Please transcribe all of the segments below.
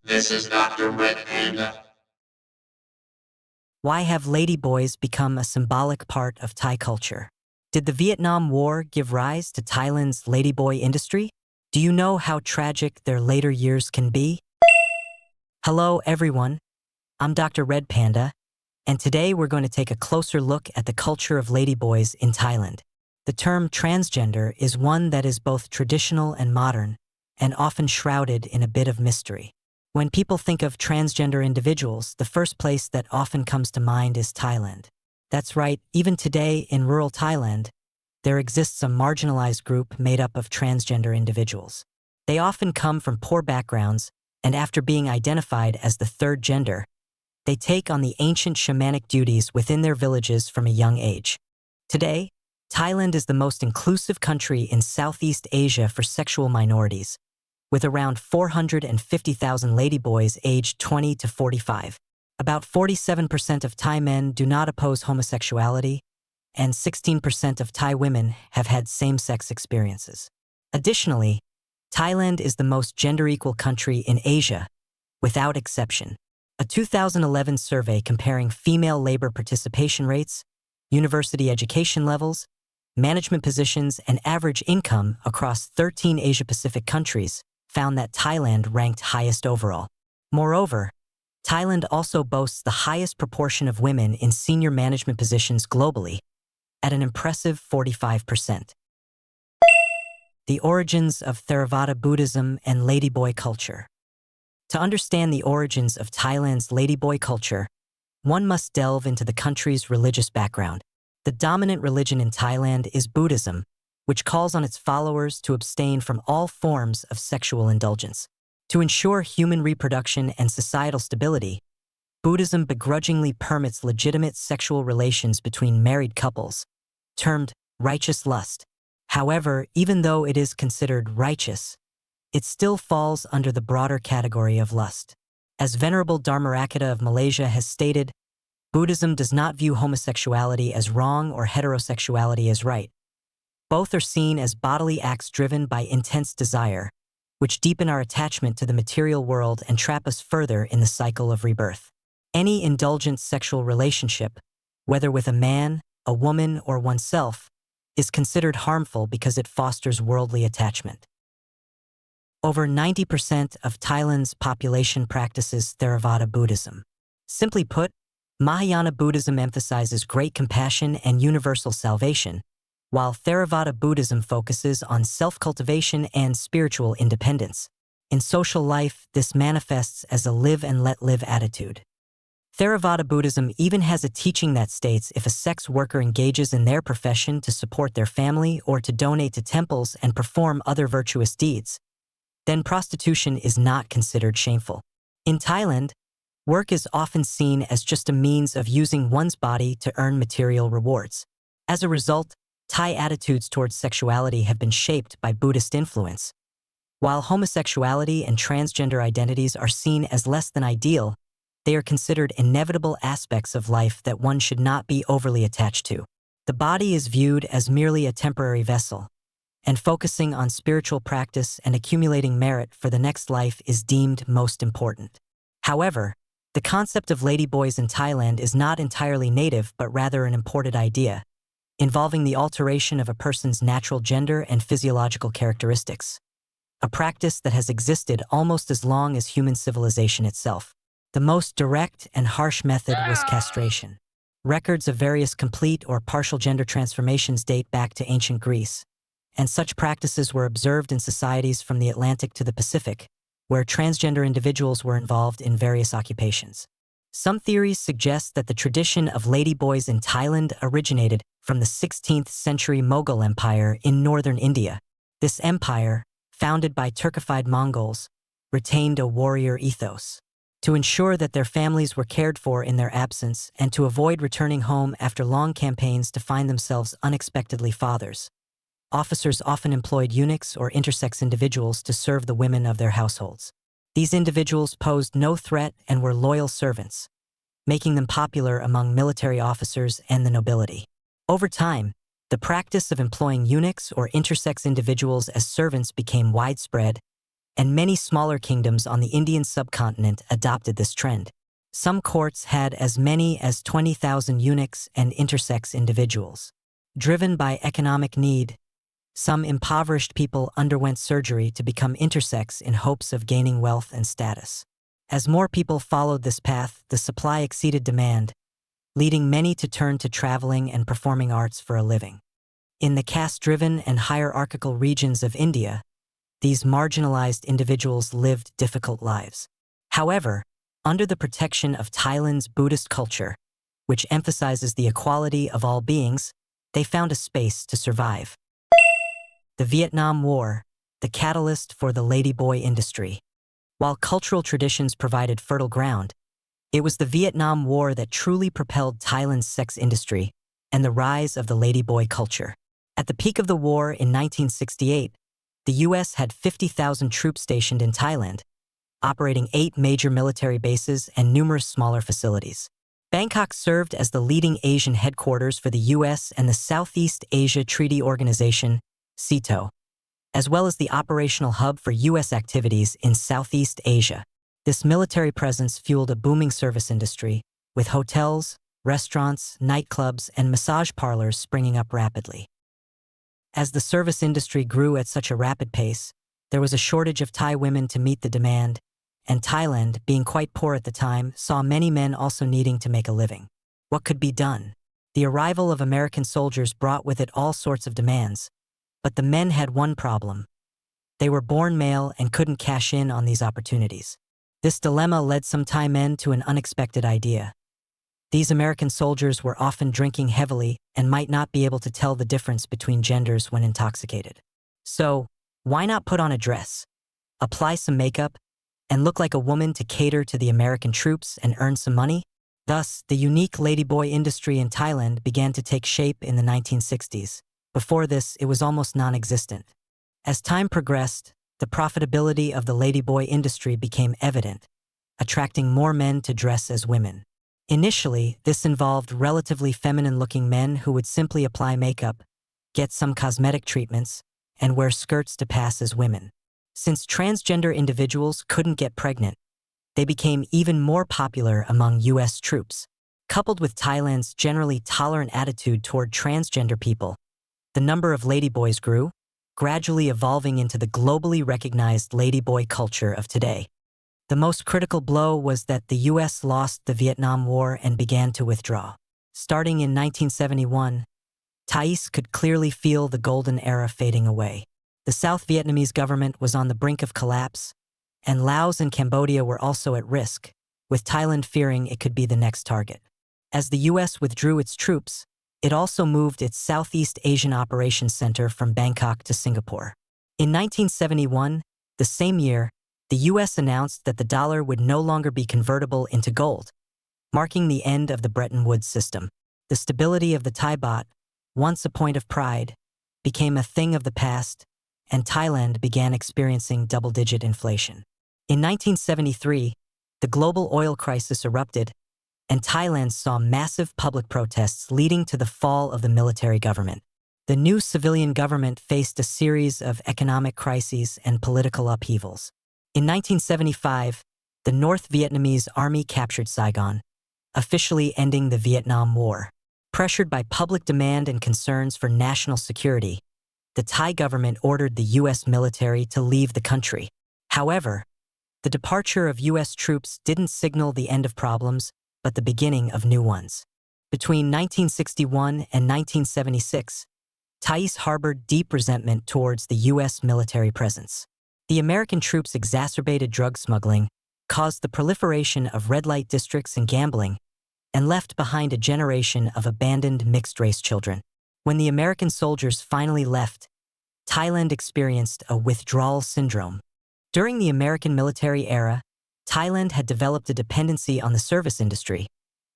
This is Dr. RedPanda. Why have ladyboys become a symbolic part of Thai culture? Did the Vietnam War give rise to Thailand's ladyboy industry? Do you know how tragic their later years can be? Hello, everyone. I'm Dr. RedPanda, and today we're going to take a closer look at the culture of ladyboys in Thailand. The term transgender is one that is both traditional and modern, and often shrouded in a bit of mystery. When people think of transgender individuals, the first place that often comes to mind is Thailand. That's right, even today in rural Thailand, there exists a marginalized group made up of transgender individuals. They often come from poor backgrounds, and after being identified as the third gender, they take on the ancient shamanic duties within their villages from a young age. Today, Thailand is the most inclusive country in Southeast Asia for sexual minorities, with around 450,000 ladyboys aged 20 to 45. About 47% of Thai men do not oppose homosexuality, and 16% of Thai women have had same-sex experiences. Additionally, Thailand is the most gender-equal country in Asia, without exception. A 2011 survey comparing female labor participation rates, university education levels, management positions, and average income across 13 Asia-Pacific countries found that Thailand ranked highest overall. Moreover, Thailand also boasts the highest proportion of women in senior management positions globally, at an impressive 45%. The origins of Theravada Buddhism and ladyboy culture. To understand the origins of Thailand's ladyboy culture, one must delve into the country's religious background. The dominant religion in Thailand is Buddhism, which calls on its followers to abstain from all forms of sexual indulgence. To ensure human reproduction and societal stability, Buddhism begrudgingly permits legitimate sexual relations between married couples, termed righteous lust. However, even though it is considered righteous, it still falls under the broader category of lust. As Venerable Dharmarakkhita of Malaysia has stated, Buddhism does not view homosexuality as wrong or heterosexuality as right. Both are seen as bodily acts driven by intense desire, which deepen our attachment to the material world and trap us further in the cycle of rebirth. Any indulgent sexual relationship, whether with a man, a woman, or oneself, is considered harmful because it fosters worldly attachment. Over 90% of Thailand's population practices Theravada Buddhism. Simply put, Mahayana Buddhism emphasizes great compassion and universal salvation, while Theravada Buddhism focuses on self-cultivation and spiritual independence. In social life, this manifests as a live and let live attitude. Theravada Buddhism even has a teaching that states if a sex worker engages in their profession to support their family or to donate to temples and perform other virtuous deeds, then prostitution is not considered shameful. In Thailand, work is often seen as just a means of using one's body to earn material rewards. As a result, Thai attitudes towards sexuality have been shaped by Buddhist influence. While homosexuality and transgender identities are seen as less than ideal, they are considered inevitable aspects of life that one should not be overly attached to. The body is viewed as merely a temporary vessel, and focusing on spiritual practice and accumulating merit for the next life is deemed most important. However, the concept of ladyboys in Thailand is not entirely native but rather an imported idea, involving the alteration of a person's natural gender and physiological characteristics, a practice that has existed almost as long as human civilization itself. The most direct and harsh method was castration. Records of various complete or partial gender transformations date back to ancient Greece, and such practices were observed in societies from the Atlantic to the Pacific, where transgender individuals were involved in various occupations. Some theories suggest that the tradition of ladyboys in Thailand originated from the 16th century Mughal Empire in northern India. This empire, founded by Turkified Mongols, retained a warrior ethos. To ensure that their families were cared for in their absence and to avoid returning home after long campaigns to find themselves unexpectedly fathers, officers often employed eunuchs or intersex individuals to serve the women of their households. These individuals posed no threat and were loyal servants, making them popular among military officers and the nobility. Over time, the practice of employing eunuchs or intersex individuals as servants became widespread, and many smaller kingdoms on the Indian subcontinent adopted this trend. Some courts had as many as 20,000 eunuchs and intersex individuals. Driven by economic need, some impoverished people underwent surgery to become intersex in hopes of gaining wealth and status. As more people followed this path, the supply exceeded demand, leading many to turn to traveling and performing arts for a living. In the caste-driven and hierarchical regions of India, these marginalized individuals lived difficult lives. However, under the protection of Thailand's Buddhist culture, which emphasizes the equality of all beings, they found a space to survive. The Vietnam War, the catalyst for the ladyboy industry. While cultural traditions provided fertile ground, it was the Vietnam War that truly propelled Thailand's sex industry and the rise of the ladyboy culture. At the peak of the war in 1968, the U.S. had 50,000 troops stationed in Thailand, operating 8 major military bases and numerous smaller facilities. Bangkok served as the leading Asian headquarters for the U.S. and the Southeast Asia Treaty Organization, SEATO, as well as the operational hub for U.S. activities in Southeast Asia. This military presence fueled a booming service industry, with hotels, restaurants, nightclubs, and massage parlors springing up rapidly. As the service industry grew at such a rapid pace, there was a shortage of Thai women to meet the demand, and Thailand, being quite poor at the time, saw many men also needing to make a living. What could be done? The arrival of American soldiers brought with it all sorts of demands, but the men had one problem. They were born male and couldn't cash in on these opportunities. This dilemma led some Thai men to an unexpected idea. These American soldiers were often drinking heavily and might not be able to tell the difference between genders when intoxicated. So, why not put on a dress, apply some makeup, and look like a woman to cater to the American troops and earn some money? Thus, the unique ladyboy industry in Thailand began to take shape in the 1960s. Before this, it was almost non-existent. As time progressed, the profitability of the ladyboy industry became evident, attracting more men to dress as women. Initially, this involved relatively feminine-looking men who would simply apply makeup, get some cosmetic treatments, and wear skirts to pass as women. Since transgender individuals couldn't get pregnant, they became even more popular among U.S. troops. Coupled with Thailand's generally tolerant attitude toward transgender people, the number of ladyboys grew, gradually evolving into the globally recognized ladyboy culture of today. The most critical blow was that the U.S. lost the Vietnam War and began to withdraw. Starting in 1971, Thais could clearly feel the golden era fading away. The South Vietnamese government was on the brink of collapse, and Laos and Cambodia were also at risk, with Thailand fearing it could be the next target. As the U.S. withdrew its troops, it also moved its Southeast Asian Operations Center from Bangkok to Singapore. In 1971, the same year, the U.S. announced that the dollar would no longer be convertible into gold, marking the end of the Bretton Woods system. The stability of the Thai baht, once a point of pride, became a thing of the past, and Thailand began experiencing double-digit inflation. In 1973, the global oil crisis erupted, and Thailand saw massive public protests leading to the fall of the military government. The new civilian government faced a series of economic crises and political upheavals. In 1975, the North Vietnamese army captured Saigon, officially ending the Vietnam War. Pressured by public demand and concerns for national security, the Thai government ordered the U.S. military to leave the country. However, the departure of U.S. troops didn't signal the end of problems, but the beginning of new ones. Between 1961 and 1976, Thais harbored deep resentment towards the U.S. military presence. The American troops exacerbated drug smuggling, caused the proliferation of red light districts and gambling, and left behind a generation of abandoned mixed-race children. When the American soldiers finally left, Thailand experienced a withdrawal syndrome. During the American military era, Thailand had developed a dependency on the service industry,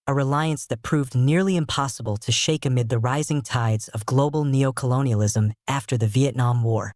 a reliance that proved nearly impossible to shake amid the rising tides of global neocolonialism after the Vietnam War.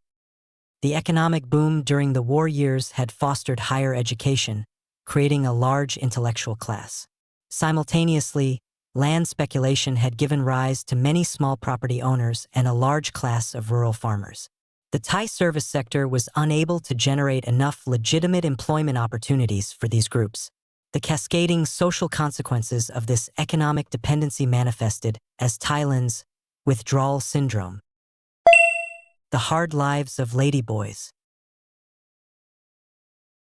The economic boom during the war years had fostered higher education, creating a large intellectual class. Simultaneously, land speculation had given rise to many small property owners and a large class of rural farmers. The Thai service sector was unable to generate enough legitimate employment opportunities for these groups. The cascading social consequences of this economic dependency manifested as Thailand's withdrawal syndrome. The hard lives of ladyboys.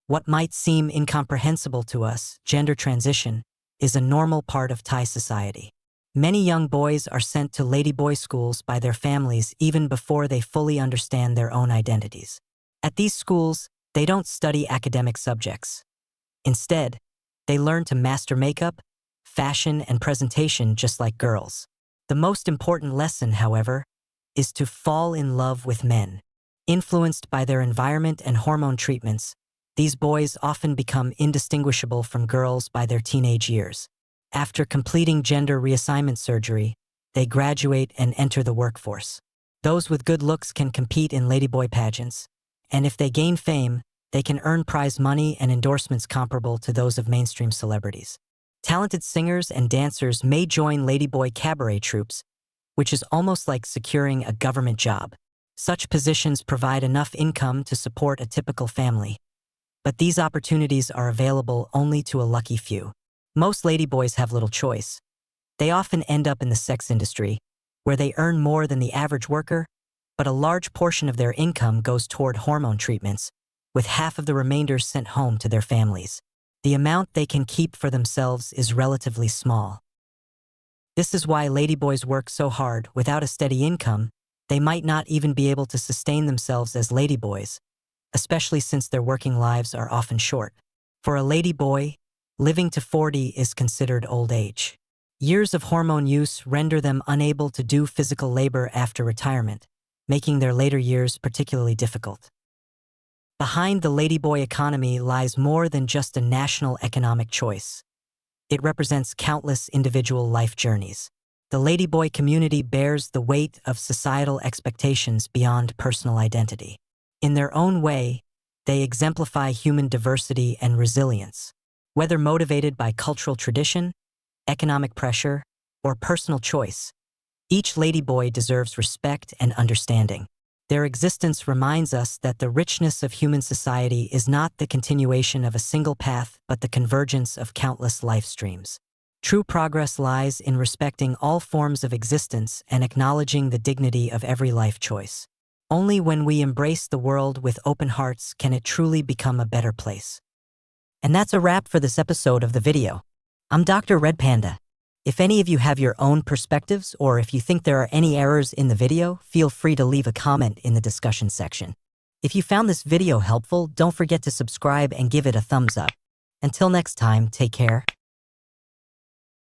What might seem incomprehensible to us, gender transition, is a normal part of Thai society. Many young boys are sent to ladyboy schools by their families even before they fully understand their own identities. At these schools, they don't study academic subjects. Instead, they learn to master makeup, fashion, and presentation just like girls. The most important lesson, however, is to fall in love with men. Influenced by their environment and hormone treatments, these boys often become indistinguishable from girls by their teenage years. After completing gender reassignment surgery, they graduate and enter the workforce. Those with good looks can compete in ladyboy pageants, and if they gain fame, they can earn prize money and endorsements comparable to those of mainstream celebrities. Talented singers and dancers may join ladyboy cabaret troupes, which is almost like securing a government job. Such positions provide enough income to support a typical family, but these opportunities are available only to a lucky few. Most ladyboys have little choice. They often end up in the sex industry, where they earn more than the average worker, but a large portion of their income goes toward hormone treatments, with half of the remainder sent home to their families. The amount they can keep for themselves is relatively small. This is why ladyboys work so hard. Without a steady income, they might not even be able to sustain themselves as ladyboys, especially since their working lives are often short. For a ladyboy, living to 40 is considered old age. Years of hormone use render them unable to do physical labor after retirement, making their later years particularly difficult. Behind the ladyboy economy lies more than just a national economic choice. It represents countless individual life journeys. The ladyboy community bears the weight of societal expectations beyond personal identity. In their own way, they exemplify human diversity and resilience. Whether motivated by cultural tradition, economic pressure, or personal choice, each ladyboy deserves respect and understanding. Their existence reminds us that the richness of human society is not the continuation of a single path but the convergence of countless life streams. True progress lies in respecting all forms of existence and acknowledging the dignity of every life choice. Only when we embrace the world with open hearts can it truly become a better place. And that's a wrap for this episode of the video. I'm Dr. RedPanda. If any of you have your own perspectives or if you think there are any errors in the video, feel free to leave a comment in the discussion section. If you found this video helpful, don't forget to subscribe and give it a thumbs up. Until next time, take care.